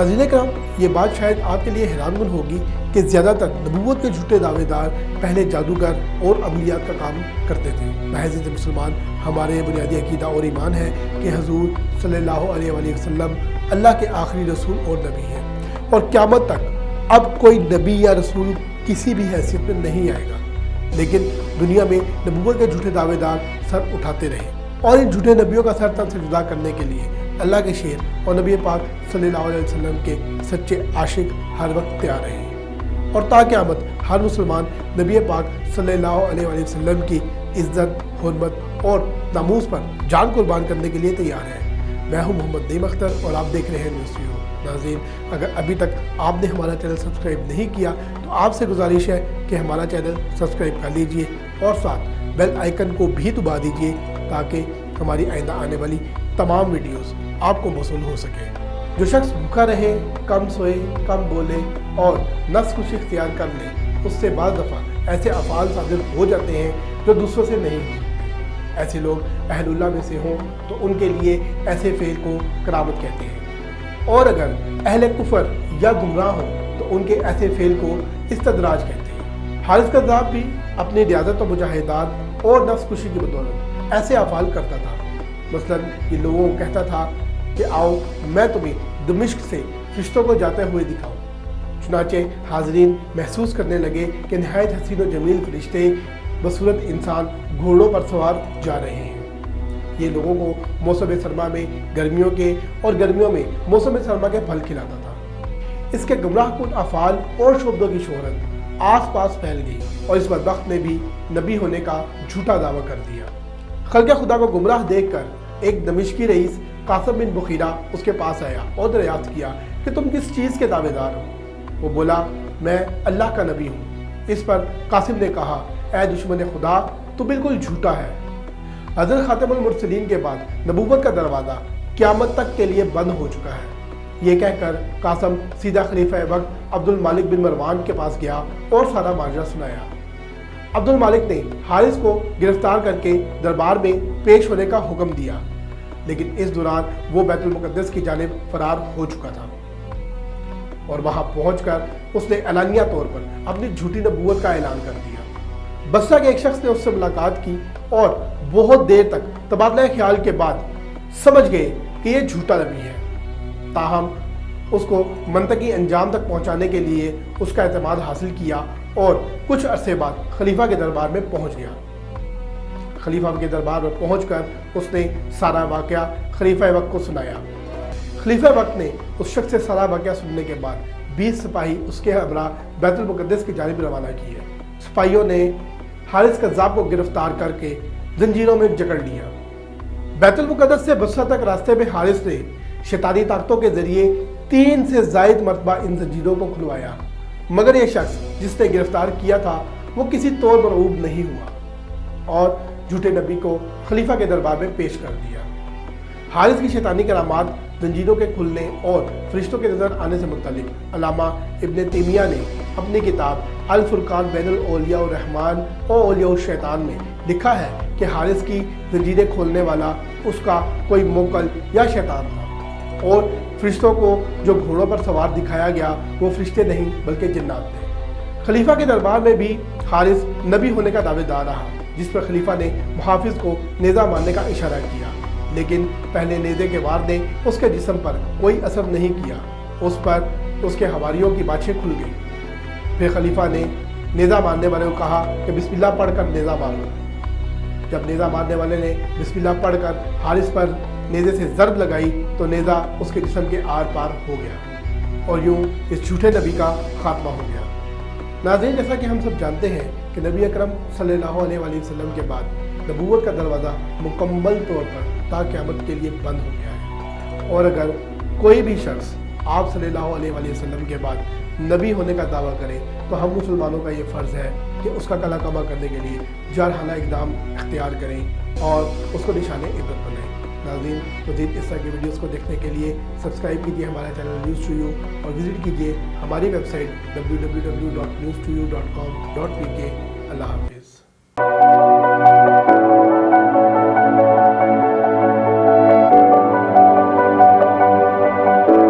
नाज़रीन करام, ये बात शायद आपके लिए हैरानकुन होगी कि ज़्यादातर नबूवत के झूठे दावेदार पहले जादूगर और अमलियात का काम करते थे। महज़ मुसलमान हमारे बुनियादी अकीदा और ईमान है कि हजूर सल्लल्लाहु अलैहि वसल्लम अल्लाह के आखिरी रसूल और नबी हैं और क़यामत तक अब कोई नबी या रसूल किसी भी हैसियत में नहीं आएगा। लेकिन दुनिया में नबूवत के झूठे दावेदार सर उठाते रहे और इन झूठे नबियों का सर तन से जुदा करने के लिए अल्लाह के शेर और नबी पाक सल्लल्लाहु अलैहि वसल्लम के सच्चे आशिक हर वक्त तैयार रहे और ता क़यामत हर मुसलमान नबी पाक सल्लल्लाहु अलैहि वसल्लम की इज़्ज़त, हुर्मत और नामूस पर जान कुर्बान करने के लिए तैयार है। मैं हूं मोहम्मद नईम अख्तर और आप देख रहे हैं न्यूज़ टू यू। नाज़रीन, अगर अभी तक आपने हमारा चैनल सब्सक्राइब नहीं किया तो आपसे गुजारिश है कि हमारा चैनल सब्सक्राइब कर लीजिए और साथ बेल आइकन को भी दबा दीजिए ताकि हमारी आइंदा आने वाली तमाम वीडियोस आपको मौसूल हो सके। जो शख्स भूखा रहे, कम सोए, कम बोले और नफ्स कुछ इख्तियार कर ले, उससे बाज़ दफ़ा ऐसे अफ़ाल सादिर हो जाते हैं जो दूसरों से नहीं हो सकते। ऐसे लोग अहलुल्लाह में से हों तो उनके लिए ऐसे फ़ेल को करामत कहते हैं और अगर अहले कुफर या गुमराह हों तो उनके ऐसे फ़ेल को इस्तदराज कहते हैं। हारिस कज़्ज़ाब भी अपनी रियाज़त और मुजाहिदात और नफ्स खुशी की बदौलत ऐसे अफ़ाल करता था। मसलन ये लोगों को कहता था कि आओ मैं तुम्हें दमिश्क से फरिश्तों को जाते हुए दिखाऊं। चुनाचे हाज़रीन महसूस करने लगे कि नहायत हसीन और जमील फरिश्ते बसूरत इंसान घोड़ों पर सवार जा रहे हैं। ये लोगों को मौसम सरमा में गर्मियों के और गर्मियों में मौसम सरमा के फल खिलाता था। इसके गुमराहकुन अफ़ाल और शोबदों की शोहरत आस पास फैल गई और इस बदबख्त ने भी नबी होने का झूठा दावा कर दिया। खल्क़े खुदा को गुमराह देखकर एक दमिश्की रईस कासिम बिन बुखीरा उसके पास आया और दरियाफ्त किया कि तुम किस चीज़ के दावेदार हो। वो बोला, मैं अल्लाह का नबी हूँ। इस पर कासिम ने कहा, ऐ दुश्मन खुदा, तू बिल्कुल झूठा है। हज़रत खातिमुल मुरसलीन के बाद नबूवत का दरवाज़ा क़यामत तक के लिए बंद हो चुका है। ये कहकर कासिम सीधा खलीफा वक्त अब्दुल मालिक बिन मरवान के पास गया और सारा माजरा सुनाया। अब्दुल मालिक ने हारिस को गिरफ्तार करके दरबार में पेश होने का हुक्म दिया, लेकिन इस दौरान वो बैतुल मुक़द्दस की जानिब फरार हो चुका था और वहां पहुंचकर उसने एलानिया तौर पर अपनी झूठी नबूवत का ऐलान कर दिया। बसरा के एक शख्स ने उससे मुलाकात की और बहुत देर तक तबादला ख्याल के बाद समझ गए कि ये झूठा नबी है। ताहम उसको मंतकी अंजाम तक पहुंचाने के लिए उसका एतमाद हासिल किया और कुछ अरसे बाद खलीफा के दरबार में पहुंच गया। खलीफा के दरबार में पहुंचकर उसने सारा वाक़या खलीफा वक्त को सुनाया। खलीफा वक्त ने उस शख्स से सारा वाक़या सुनने के बाद 20 सिपाही उसके हमरा बैतुल मुक़द्दस की जानिब रवाना किए। सिपाहियों ने हारिस कज़्ज़ाब को गिरफ्तार करके जंजीरों में जकड़ लिया। बैतुल मुक़द्दस से बसरा तक रास्ते में हारिस ने शैतानी ताकतों के जरिए 3 से ज़ायद मरतबा इन जंजीरों को खुलवाया, मगर यह शख्स जिसने गिरफ्तार किया था वो किसी तौर मरऊब नहीं हुआ और झूठे नबी को खलीफा के दरबार में पेश कर दिया। हारिस की शैतानी करामात, जंजीरों के खुलने और फरिश्तों के नजर आने से मुतल्लिक अल्लामा इब्न तैमिया ने अपनी किताब अल फुरकान बैनुल औलिया और रहमान और औलिया और शैतान में लिखा है कि हारिस की जंजीरें खोलने वाला उसका कोई मोकल या शैतान था और फरिश्तों को जो घोड़ों पर सवार दिखाया गया वो फरिश्ते नहीं बल्कि जिन्नात थे। खलीफा के दरबार में भी हारिस नबी होने का दावेदार रहा, जिस पर खलीफा ने मुहाफिज को नेज़ा मारने का इशारा किया, लेकिन पहले नेज़े के वार ने उसके जिस्म पर कोई असर नहीं किया। उस पर उसके हवारियों की बाछें खुल गई। फिर खलीफा ने नेज़ा मारने वाले को कहा कि बिस्मिल्लाह पढ़कर नेज़ा मारो। जब नेज़ा मारने वाले ने बिस्मिल्लाह पढ़कर हारिस पर नेज़े से ज़रब लगाई तो नेज़ा उसके जिस्म के आर पार हो गया और यूं इस झूठे नबी का खात्मा हो गया। नाज़रीन, जैसा कि हम सब जानते हैं कि नबी अकरम सल्लल्लाहु अलैहि वसल्लम के बाद नबूवत का दरवाज़ा मुकम्मल तौर पर ता क़यामत के लिए बंद हो गया है और अगर कोई भी शख्स आप सल्लल्लाहु अलैहि वसल्लम के बाद नबी होने का दावा करे तो हम मुसलमानों का ये फ़र्ज़ है कि उसका कला कमा करने के लिए जारहाना इक़दाम इख्तियार करें और उसको निशाने इबरत बनाएं। नाज़रीन, मज़ीद इस तरह की वीडियोस को देखने के लिए सब्सक्राइब कीजिए हमारा चैनल न्यूज़ टू यू और विज़िट कीजिए हमारी वेबसाइट www.newstoyou.com.pk। अल्लाह हाफ़िज़।